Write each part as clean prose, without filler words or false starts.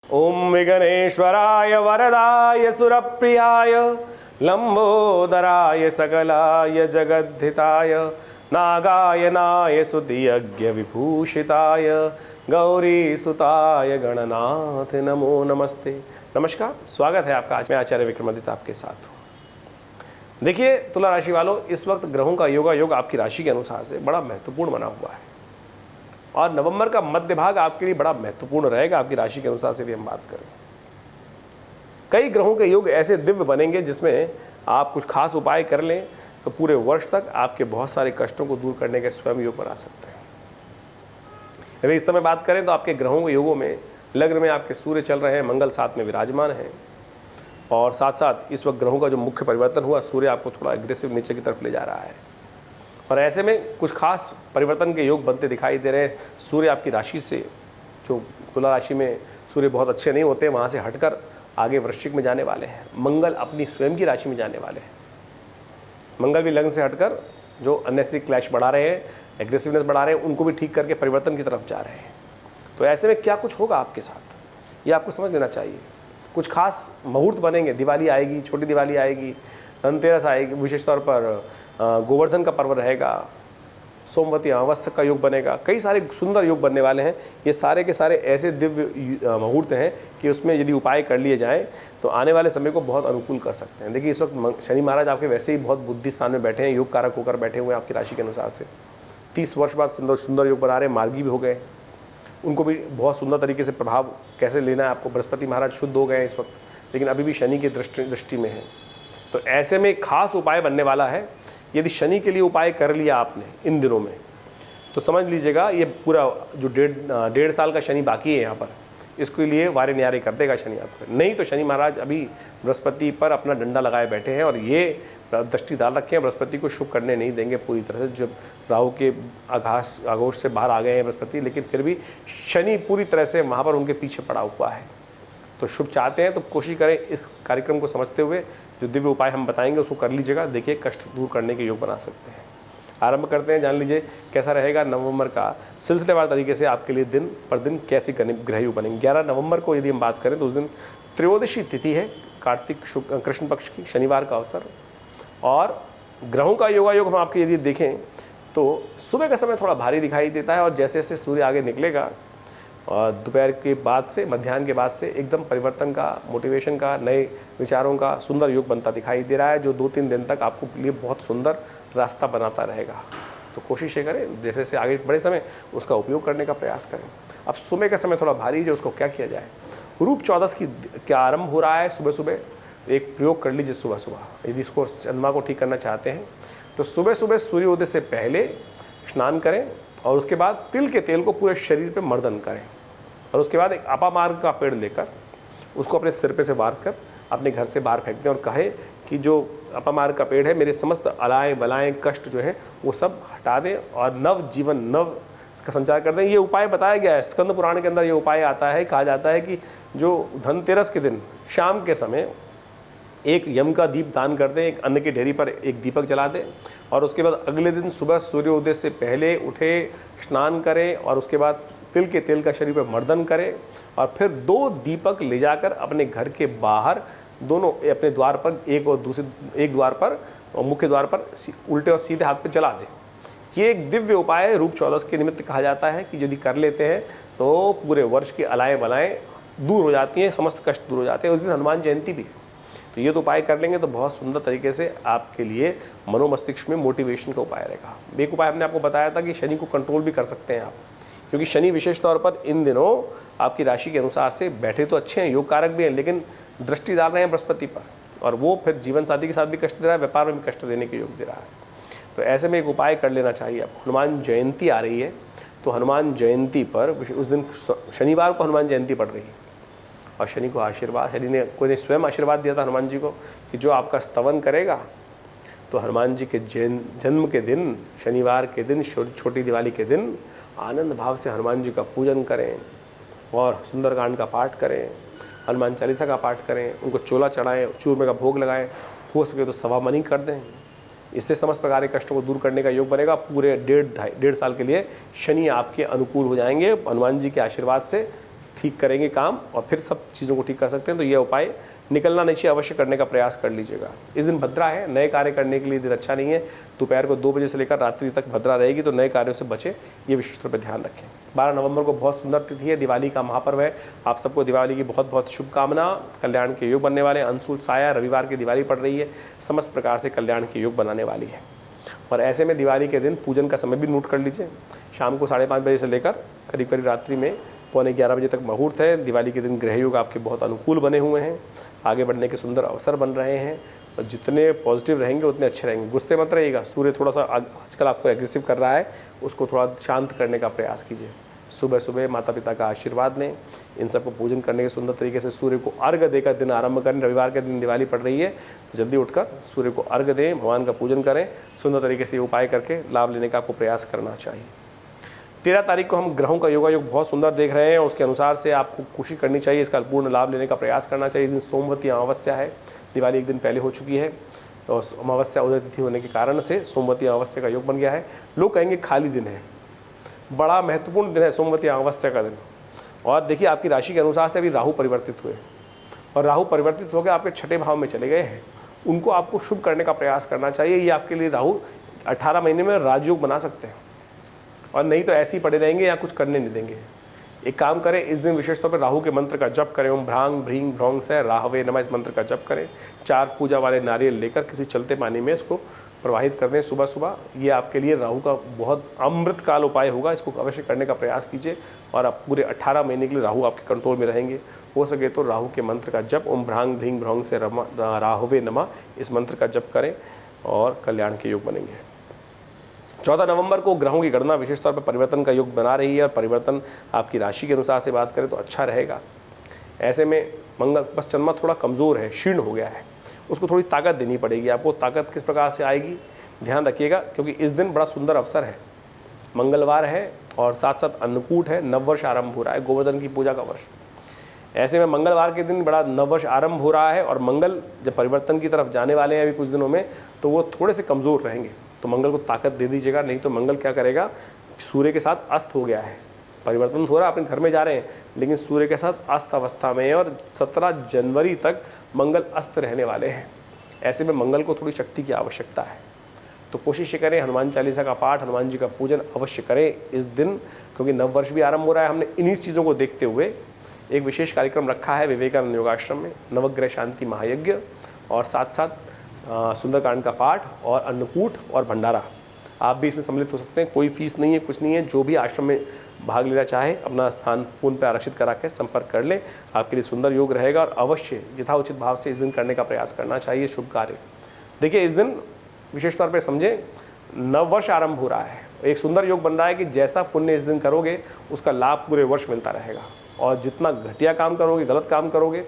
ओम विघ्नेश्वराय वरदाय सुरप्रियाय लंबोदराय सकलाय जगद्धिताय नागायनाय सुतियज्ञ विभूषिताय गौरी सुताय गणनाथ नमो नमस्ते। नमस्कार, स्वागत है आपका। आज मैं आचार्य विक्रमादित्य आपके साथ हूँ। देखिए तुला राशि वालों, इस वक्त ग्रहों का योग आपकी राशि के अनुसार से बड़ा महत्वपूर्ण बना हुआ है और नवंबर का मध्य भाग आपके लिए बड़ा महत्वपूर्ण रहेगा। आपकी राशि के अनुसार से भी हम बात करें, कई ग्रहों के योग ऐसे दिव्य बनेंगे जिसमें आप कुछ खास उपाय कर लें तो पूरे वर्ष तक आपके बहुत सारे कष्टों को दूर करने के स्वयं योग बना सकते हैं। यदि इस समय बात करें तो आपके ग्रहों के योगों में लग्न में आपके सूर्य चल रहे हैं, मंगल साथ में विराजमान है और साथ साथ इस वक्त ग्रहों का जो मुख्य परिवर्तन हुआ, सूर्य आपको थोड़ा एग्रेसिव नीचे की तरफ ले जा रहा है और ऐसे में कुछ खास परिवर्तन के योग बनते दिखाई दे रहे हैं। सूर्य आपकी राशि से, जो तुला राशि में सूर्य बहुत अच्छे नहीं होते, वहाँ से हटकर आगे वृश्चिक में जाने वाले हैं। मंगल अपनी स्वयं की राशि में जाने वाले हैं। मंगल भी लग्न से हटकर जो अननेसेसरी क्लैश बढ़ा रहे हैं, एग्रेसिवनेस बढ़ा रहे हैं, उनको भी ठीक करके परिवर्तन की तरफ जा रहे हैं। तो ऐसे में क्या कुछ होगा आपके साथ, ये आपको समझ लेना चाहिए। कुछ खास मुहूर्त बनेंगे, दिवाली आएगी, छोटी दिवाली आएगी, धनतेरस आएगी, विशेष तौर पर गोवर्धन का पर्व रहेगा, सोमवती अमावस्या का योग बनेगा, कई सारे सुंदर योग बनने वाले हैं। ये सारे के सारे ऐसे दिव्य मुहूर्त हैं कि उसमें यदि उपाय कर लिए जाएं तो आने वाले समय को बहुत अनुकूल कर सकते हैं। देखिए इस वक्त शनि महाराज आपके वैसे ही बहुत बुद्धि स्थान में बैठे हैं, योग कारक होकर बैठे हुए हैं आपकी राशि के अनुसार से। 30 वर्ष बाद सुंदर योग बना रहे हैं, मार्गी भी हो गए, उनको भी बहुत सुंदर तरीके से प्रभाव कैसे लेना है आपको। बृहस्पति महाराज शुद्ध हो गए हैं इस वक्त, लेकिन अभी भी शनि की दृष्टि में है। तो ऐसे में खास उपाय बनने वाला है। यदि शनि के लिए उपाय कर लिया आपने इन दिनों में तो समझ लीजिएगा ये पूरा जो डेढ़ साल का शनि बाकी है यहाँ पर, इसके लिए वारे न्यारे कर देगा शनि आपको। नहीं तो शनि महाराज अभी बृहस्पति पर अपना डंडा लगाए बैठे हैं और ये दृष्टि डाल रखे हैं, बृहस्पति को शुभ करने नहीं देंगे पूरी तरह से। जब राहु के आगोश से बाहर आ गए हैं बृहस्पति, लेकिन फिर भी शनि पूरी तरह से वहाँ पर उनके पीछे पड़ा हुआ है। तो शुभ चाहते हैं तो कोशिश करें इस कार्यक्रम को समझते हुए जो दिव्य उपाय हम बताएंगे उसको कर लीजिएगा। देखिए कष्ट दूर करने के योग बना सकते हैं। आरंभ करते हैं, जान लीजिए कैसा रहेगा नवंबर का सिलसिलेवार तरीके से आपके लिए दिन पर दिन कैसी ग्रह योग बनेंगे। 11 नवंबर को यदि हम बात करें तो उस दिन त्रयोदशी तिथि है, कार्तिक शुक्ल कृष्ण पक्ष की, शनिवार का अवसर। और ग्रहों का योगायोग हम आपके यदि देखें तो सुबह का समय थोड़ा भारी दिखाई देता है और जैसे जैसे सूर्य आगे निकलेगा और दोपहर के बाद से, मध्याह्न के बाद से एकदम परिवर्तन का, मोटिवेशन का, नए विचारों का सुंदर योग बनता दिखाई दे रहा है, जो 2-3 दिन तक आपको लिए बहुत सुंदर रास्ता बनाता रहेगा। तो कोशिश ये करें जैसे जैसे आगे बड़े समय उसका उपयोग करने का प्रयास करें। अब सुबह का समय थोड़ा भारी है, उसको क्या किया जाए। रूप 14 की क्या आरंभ हो रहा है सुबह सुबह, एक प्रयोग कर लीजिए सुबह सुबह। यदि इसको चंद्रमा को ठीक करना चाहते हैं तो सुबह सुबह सूर्योदय से पहले स्नान करें और उसके बाद तिल के तेल को पूरे शरीर पे मर्दन करें और उसके बाद एक अपामार्ग का पेड़ लेकर उसको अपने सिर पे से वार कर अपने घर से बाहर फेंक दें और कहे कि जो अपामार्ग का पेड़ है, मेरे समस्त अलाएँ बलाएँ कष्ट जो है वो सब हटा दें और नव जीवन, नव इसका संचार कर दें। ये उपाय बताया गया है स्कंद पुराण के अंदर। ये उपाय आता है, कहा जाता है कि जो धनतेरस के दिन शाम के समय एक यम का दीप दान कर दें, एक अन्न की ढेरी पर एक दीपक जला दें और उसके बाद अगले दिन सुबह सूर्योदय से पहले उठे, स्नान करें और उसके बाद तिल के तेल का शरीर पर मर्दन करें और फिर 2 दीपक ले जाकर अपने घर के बाहर दोनों अपने द्वार पर, एक द्वार पर और मुख्य द्वार पर उल्टे और सीधे हाथ पे जला दें। ये एक दिव्य उपाय है। रूप 14 के निमित्त कहा जाता है कि यदि कर लेते हैं तो पूरे वर्ष की अलाएँ बलाएँ दूर हो जाती हैं, समस्त कष्ट दूर हो जाते हैं। उस दिन हनुमान जयंती भी है, तो ये तो उपाय कर लेंगे तो बहुत सुंदर तरीके से आपके लिए मनोमस्तिष्क में मोटिवेशन का उपाय रहेगा। एक उपाय हमने आपको बताया था कि शनि को कंट्रोल भी कर सकते हैं आप, क्योंकि शनि विशेष तौर पर इन दिनों आपकी राशि के अनुसार से बैठे तो अच्छे हैं, योग कारक भी हैं, लेकिन दृष्टि डाल रहे हैं बृहस्पति पर और वो फिर जीवन साथी के साथ भी कष्ट दे रहा है, व्यापार में भी कष्ट देने के योग दे रहा है। तो ऐसे में एक उपाय कर लेना चाहिए आपको। हनुमान जयंती आ रही है तो हनुमान जयंती पर उस दिन शनिवार को हनुमान जयंती पड़ रही है और शनि को आशीर्वाद, शनि ने कोई ने स्वयं आशीर्वाद दिया था हनुमान जी को कि जो आपका स्तवन करेगा तो हनुमान जी के जन्म के दिन, शनिवार के दिन, छोटी दिवाली के दिन आनंद भाव से हनुमान जी का पूजन करें और सुंदरकांड का पाठ करें, हनुमान चालीसा का पाठ करें, उनको चोला चढ़ाएं, चूरमे का भोग लगाएं, हो सके तो सवा मनी कर दें। इससे समस्त प्रकार के कष्टों को दूर करने का योग बनेगा। पूरे डेढ़ साल के लिए शनि आपके अनुकूल हो जाएंगे हनुमान जी के आशीर्वाद से। ठीक करेंगे काम और फिर सब चीज़ों को ठीक कर सकते हैं। तो ये उपाय निकलना नहीं चाहिए, अवश्य करने का प्रयास कर लीजिएगा। इस दिन भद्रा है, नए कार्य करने के लिए दिन अच्छा नहीं है। दोपहर को 2 बजे से लेकर रात्रि तक भद्रा रहेगी, तो नए कार्यों से बचें, ये विशेष तौर पर ध्यान रखें। 12 नवंबर को बहुत सुंदर तिथि है, दिवाली का महापर्व है। आप सबको दिवाली की बहुत बहुत शुभकामना। कल्याण के योग बनने वाले, अंशुल साया रविवार की दिवाली पड़ रही है, समस्त प्रकार से कल्याण के योग बनाने वाली है। और ऐसे में दिवाली के दिन पूजन का समय भी नोट कर लीजिए। शाम को 5:30 बजे से लेकर करीब करीब रात्रि में 11:45 बजे तक मुहूर्त है। दिवाली के दिन ग्रह योग आपके बहुत अनुकूल बने हुए हैं, आगे बढ़ने के सुंदर अवसर बन रहे हैं और जितने पॉजिटिव रहेंगे उतने अच्छे रहेंगे। गुस्से मत रहिएगा, सूर्य थोड़ा सा आजकल आपको एग्रेसिव कर रहा है, उसको थोड़ा शांत करने का प्रयास कीजिए। सुबह सुबह माता पिता का आशीर्वाद लें, इन सबको पूजन करने के सुंदर तरीके से सूर्य को अर्घ देकर दिन आरंभ करें। रविवार के दिन दिवाली पड़ रही है, जल्दी उठकर सूर्य को अर्घ दें, भगवान का पूजन करें। सुंदर तरीके से ये उपाय करके लाभ लेने का आपको प्रयास करना चाहिए। 13 तारीख को हम ग्रहों का योगायोग बहुत सुंदर देख रहे हैं, उसके अनुसार से आपको कोशिश करनी चाहिए, इसका पूर्ण लाभ लेने का प्रयास करना चाहिए। इस दिन सोमवती अमावस्या है, दिवाली एक दिन पहले हो चुकी है, तो अमावस्या उदय तिथि होने के कारण से सोमवती अमावस्या का योग बन गया है। लोग कहेंगे खाली दिन है, बड़ा महत्वपूर्ण दिन है सोमवती अमावस्या का दिन। और देखिए आपकी राशि के अनुसार से अभी राहु परिवर्तित हुए और राहु परिवर्तित होकर आपके 6ठे भाव में चले गए हैं, उनको आपको शुभ करने का प्रयास करना चाहिए। ये आपके लिए राहु 18 महीने में राजयोग बना सकते हैं, और नहीं तो ऐसे ही पड़े रहेंगे या कुछ करने नहीं देंगे। एक काम करें, इस दिन विशेष तौर पर राहु के मंत्र का जप करें। ओम भ्रांग भ्रीं भ्रौंग से राहवे नमः, इस मंत्र का जप करें। 4 पूजा वाले नारियल लेकर किसी चलते पानी में इसको प्रवाहित कर दें सुबह सुबह। ये आपके लिए राहु का बहुत अमृत काल उपाय होगा, इसको अवश्य करने का प्रयास कीजिए और आप पूरे 18 महीने के लिए राहु आपके कंट्रोल में रहेंगे। हो सके तो राहु के मंत्र का जप ओम भ्रांग भ्रीं भ्रौंग से राहवे नमः, इस मंत्र का जप करें और कल्याण के योग बनेंगे। 14 नवंबर को ग्रहों की गणना विशेष तौर पर परिवर्तन का योग बना रही है, और परिवर्तन आपकी राशि के अनुसार से बात करें तो अच्छा रहेगा। ऐसे में मंगल बस चंद्रमा थोड़ा कमज़ोर है, क्षीण हो गया है, उसको थोड़ी ताकत देनी पड़ेगी। आपको ताकत किस प्रकार से आएगी ध्यान रखिएगा, क्योंकि इस दिन बड़ा सुंदर अवसर है, मंगलवार है और साथ साथ अन्नकूट है, नववर्ष आरंभ हो रहा है, गोवर्धन की पूजा का वर्ष। ऐसे में मंगलवार के दिन बड़ा नववर्ष आरंभ हो रहा है, और मंगल जब परिवर्तन की तरफ जाने वाले हैं अभी कुछ दिनों में, तो वो थोड़े से कमज़ोर रहेंगे, तो मंगल को ताकत दे दीजिएगा। नहीं तो मंगल क्या करेगा, सूर्य के साथ अस्त हो गया है, परिवर्तन हो रहा है, अपने घर में जा रहे हैं, लेकिन सूर्य के साथ अस्त अवस्था में है और 17 जनवरी तक मंगल अस्त रहने वाले हैं। ऐसे में मंगल को थोड़ी शक्ति की आवश्यकता है, तो कोशिश करें हनुमान चालीसा का पाठ, हनुमान जी का पूजन अवश्य करें इस दिन, क्योंकि नववर्ष भी आरंभ हो रहा है। हमने इन्हीं चीज़ों को देखते हुए एक विशेष कार्यक्रम रखा है विवेकानंद योगाश्रम में, नवग्रह शांति महायज्ञ, और साथ साथ सुंदरकांड का पाठ और अन्नकूट और भंडारा। आप भी इसमें सम्मिलित हो सकते हैं, कोई फीस नहीं है, कुछ नहीं है। जो भी आश्रम में भाग लेना चाहे अपना स्थान फ़ोन पर आरक्षित करा के संपर्क कर लें, आपके लिए सुंदर योग रहेगा। और अवश्य यथाउचित भाव से इस दिन करने का प्रयास करना चाहिए शुभ कार्य। देखिए इस दिन विशेष तौर पर समझें, नववर्ष आरंभ हो रहा है, एक सुंदर योग बन रहा है कि जैसा पुण्य इस दिन करोगे उसका लाभ पूरे वर्ष मिलता रहेगा, और जितना घटिया काम करोगे, गलत काम करोगे,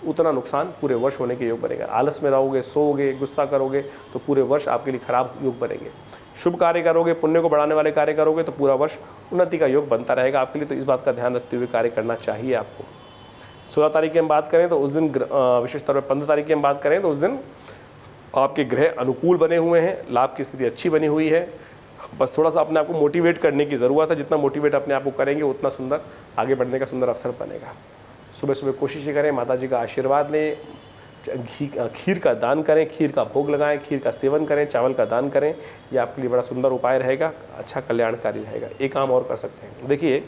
उतना नुकसान पूरे वर्ष होने के योग बनेगा। आलस में रहोगे, सोओगे, गुस्सा करोगे, तो पूरे वर्ष आपके लिए खराब योग बनेंगे। शुभ कार्य करोगे, पुण्य को बढ़ाने वाले कार्य करोगे, तो पूरा वर्ष उन्नति का योग बनता रहेगा आपके लिए। तो इस बात का ध्यान रखते हुए कार्य करना चाहिए आपको। 16 तारीख की हम बात करें तो उस दिन विशेष तौर पर 15 तारीख की हम बात करें तो उस दिन आपके ग्रह अनुकूल बने हुए हैं, लाभ की स्थिति अच्छी बनी हुई है। बस थोड़ा सा अपने आप को मोटिवेट करने की ज़रूरत है, जितना मोटिवेट अपने आप को करेंगे उतना सुंदर आगे बढ़ने का सुंदर अवसर बनेगा। सुबह सुबह कोशिश करें माता जी का आशीर्वाद लें, खीर का दान करें, खीर का भोग लगाएं, खीर का सेवन करें, चावल का दान करें, ये आपके लिए बड़ा सुंदर उपाय रहेगा, अच्छा कल्याणकारी रहेगा। एक काम और कर सकते हैं, देखिए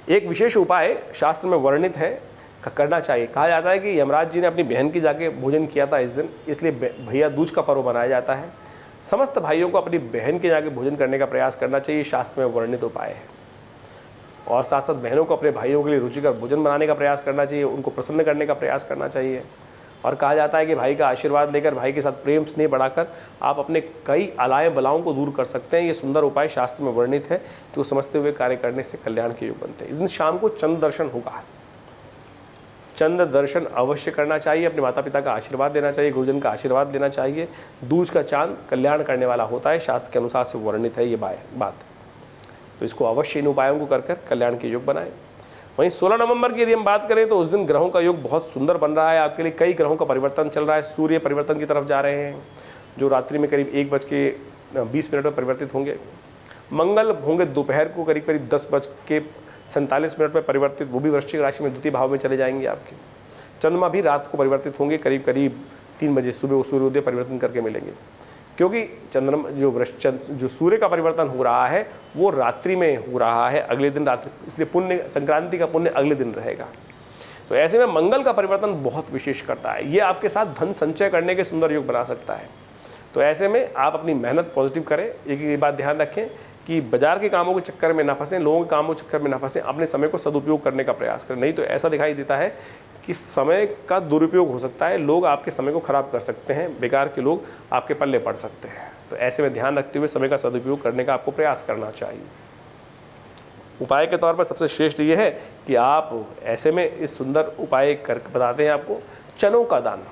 एक विशेष उपाय शास्त्र में वर्णित है, करना चाहिए। कहा जाता है कि यमराज जी ने अपनी बहन की जाके भोजन किया था इस दिन, इसलिए भैया दूज का पर्व मनाया जाता है। समस्त भाइयों को अपनी बहन के जाके भोजन करने का प्रयास करना चाहिए, शास्त्र में वर्णित उपाय है। और साथ साथ बहनों को अपने भाइयों के लिए रुचिकर भोजन बनाने का प्रयास करना चाहिए, उनको प्रसन्न करने का प्रयास करना चाहिए। और कहा जाता है कि भाई का आशीर्वाद लेकर, भाई के साथ प्रेम स्नेह बढ़ाकर आप अपने कई आलाएं बलाओं को दूर कर सकते हैं। ये सुंदर उपाय शास्त्र में वर्णित है, तो समझते हुए कार्य करने से कल्याण के योग बनते हैं। इस दिन शाम को चंद्र दर्शन होगा, चंद्र दर्शन अवश्य करना चाहिए, अपने माता पिता का आशीर्वाद देना चाहिए, गुरुजन का आशीर्वाद लेना चाहिए। दूज का चांद कल्याण करने वाला होता है, शास्त्र के अनुसार से वर्णित है ये बात, तो इसको अवश्य इन उपायों को कर कल्याण के योग बनाएं। वहीं 16 नवंबर की यदि हम बात करें तो उस दिन ग्रहों का योग बहुत सुंदर बन रहा है आपके लिए। कई ग्रहों का परिवर्तन चल रहा है, सूर्य परिवर्तन की तरफ जा रहे हैं, जो रात्रि में करीब 1:20 पर परिवर्तित होंगे। मंगल होंगे दोपहर को करीब 10 47 मिनट में परिवर्तित, वो भी वृश्चिक राशि में द्वितीय भाव में चले जाएंगे आपके। चंद्रमा भी रात को परिवर्तित होंगे, करीब करीब 3 बजे सुबह सूर्योदय परिवर्तन करके मिलेंगे, क्योंकि चंद्रमा जो सूर्य का परिवर्तन हो रहा है वो रात्रि में हो रहा है, अगले दिन रात्रि, इसलिए पुण्य संक्रांति का पुण्य अगले दिन रहेगा। तो ऐसे में मंगल का परिवर्तन बहुत विशेष करता है, ये आपके साथ धन संचय करने के सुंदर योग बना सकता है। तो ऐसे में आप अपनी मेहनत पॉजिटिव करें। एक ये बात ध्यान रखें कि बाजार के कामों के चक्कर में ना फंसें, लोगों के कामों के चक्कर में ना फंसें, अपने समय को सदुपयोग करने का प्रयास करें। नहीं तो ऐसा दिखाई देता है कि समय का दुरुपयोग हो सकता है, लोग आपके समय को खराब कर सकते हैं, बेकार के लोग आपके पल्ले पड़ सकते हैं। तो ऐसे में ध्यान रखते हुए समय का सदुपयोग करने का आपको प्रयास करना चाहिए। उपाय के तौर पर सबसे श्रेष्ठ ये है कि आप ऐसे में इस सुंदर उपाय कर बताते हैं आपको, चनों का दान।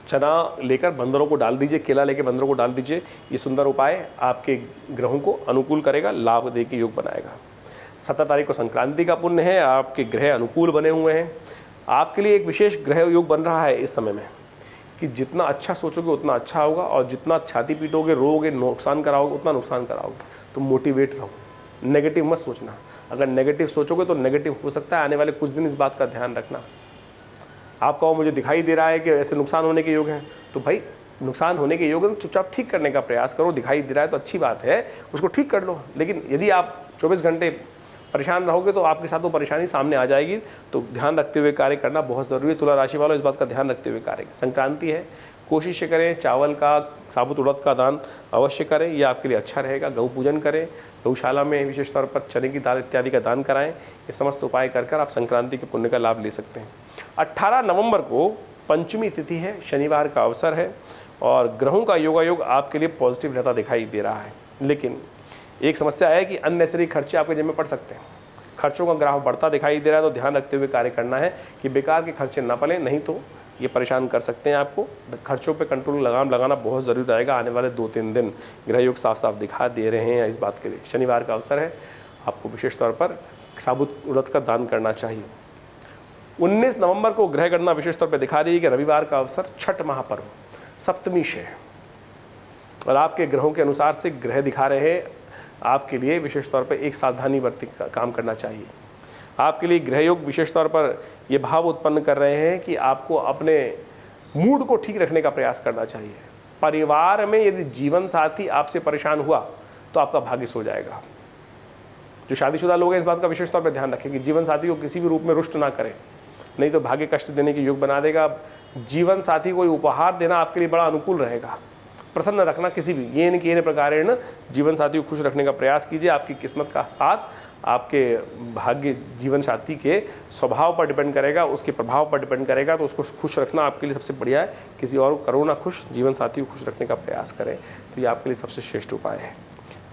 चना लेकर बंदरों को डाल दीजिए, केला लेकर बंदरों को डाल दीजिए। ये सुंदर उपाय आपके ग्रहों को अनुकूल करेगा, लाभ दे के योग बनाएगा। 17 तारीख को संक्रांति का पुण्य है, आपके ग्रह अनुकूल बने हुए हैं। आपके लिए एक विशेष ग्रह योग बन रहा है इस समय में कि जितना अच्छा सोचोगे उतना अच्छा होगा, और जितना छाती पीटोगे, रोओगे, नुकसान कराओगे उतना नुकसान कराओगे। तो मोटिवेट रहो, नेगेटिव मत सोचना। अगर नेगेटिव सोचोगे तो नेगेटिव हो सकता है। आने वाले कुछ दिन इस बात का ध्यान रखना। आप कहो मुझे दिखाई दे रहा है कि ऐसे नुकसान होने के योग हैं, तो भाई नुकसान होने के योग है तो चुपचाप ठीक करने का प्रयास करो। दिखाई दे रहा है तो अच्छी बात है, उसको ठीक कर लो। लेकिन यदि आप 24 घंटे परेशान रहोगे तो आपके साथ वो परेशानी सामने आ जाएगी। तो ध्यान रखते हुए कार्य करना बहुत ज़रूरी है। तुला राशि वालों, इस बात का ध्यान रखते हुए कार्य। संक्रांति है, कोशिश करें चावल का, साबुत उड़द का दान अवश्य करें, यह आपके लिए अच्छा रहेगा। गौ पूजन करें, गौशाला में विशेष तौर पर चने की दाल इत्यादि का दान कराएं। ये समस्त उपाय कर आप संक्रांति के पुण्य का लाभ ले सकते हैं। 18 नवंबर को पंचमी तिथि है, शनिवार का अवसर है, और ग्रहों का योगायोग आपके लिए पॉजिटिव रहता दिखाई दे रहा है। लेकिन एक समस्या है कि अननेसेसरी खर्चे आपके जेब में पड़ सकते हैं। खर्चों का ग्राफ बढ़ता दिखाई दे रहा है, तो ध्यान रखते हुए कार्य करना है कि बेकार के खर्चे ना पड़े, नहीं तो ये परेशान कर सकते हैं आपको। खर्चों पे कंट्रोल लगाम लगाना बहुत ज़रूरी रहेगा। आने वाले 2-3 दिन ग्रह योग साफ साफ दिखा दे रहे हैं इस बात के लिए। शनिवार का अवसर है, आपको विशेष तौर पर साबुत उड़द का दान करना चाहिए। 19 नवंबर को ग्रह गणना विशेष तौर पर दिखा रही है कि रविवार का अवसर, छठ महापर्व, सप्तमी से, और आपके ग्रहों के अनुसार से ग्रह दिखा रहे हैं आपके लिए विशेष तौर पर एक सावधानी बरती काम करना चाहिए। आपके लिए ग्रह योग विशेष तौर पर ये भाव उत्पन्न कर रहे हैं कि आपको अपने मूड को ठीक रखने का प्रयास करना चाहिए। परिवार में यदि जीवन साथी आपसे परेशान हुआ तो आपका भाग्य सो जाएगा। जो शादीशुदा लोग हैं इस बात का विशेष तौर पर ध्यान रखें कि जीवन साथी को किसी भी रूप में रुष्ट ना करें, नहीं तो भाग्य कष्ट देने के योग बना देगा। जीवन साथी को उपहार देना आपके लिए बड़ा अनुकूल रहेगा। प्रसन्न रखना किसी भी ये न प्रकार है ना, जीवन साथी को खुश रखने का प्रयास कीजिए। आपकी किस्मत का साथ आपके भाग्य जीवन साथी के स्वभाव पर डिपेंड करेगा, उसके प्रभाव पर डिपेंड करेगा। तो उसको खुश रखना आपके लिए सबसे बढ़िया है। किसी और को करो ना खुश, जीवन साथी को खुश रखने का प्रयास करें, तो ये आपके लिए सबसे श्रेष्ठ उपाय है।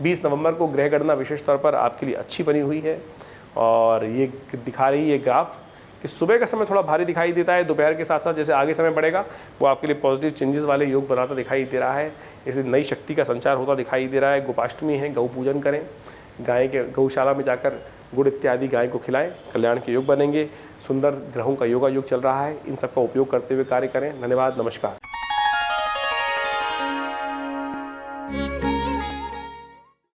20 नवंबर को ग्रह गणना विशेष तौर पर आपके लिए अच्छी बनी हुई है, और ये दिखा रही है ग्राफ कि सुबह का समय थोड़ा भारी दिखाई देता है, दोपहर के साथ साथ जैसे आगे समय बढ़ेगा वो आपके लिए पॉजिटिव चेंजेस वाले योग बनाता दिखाई दे रहा है। इसलिए नई शक्ति का संचार होता दिखाई दे रहा है। गोपाष्टमी है, गौ पूजन करें, गाय के गौशाला में जाकर गुड़ इत्यादि गाय को खिलाएं, कल्याण के योग बनेंगे। सुंदर ग्रहों का योगा योग चल रहा है, इन सब का उपयोग करते हुए कार्य करें। धन्यवाद, नमस्कार।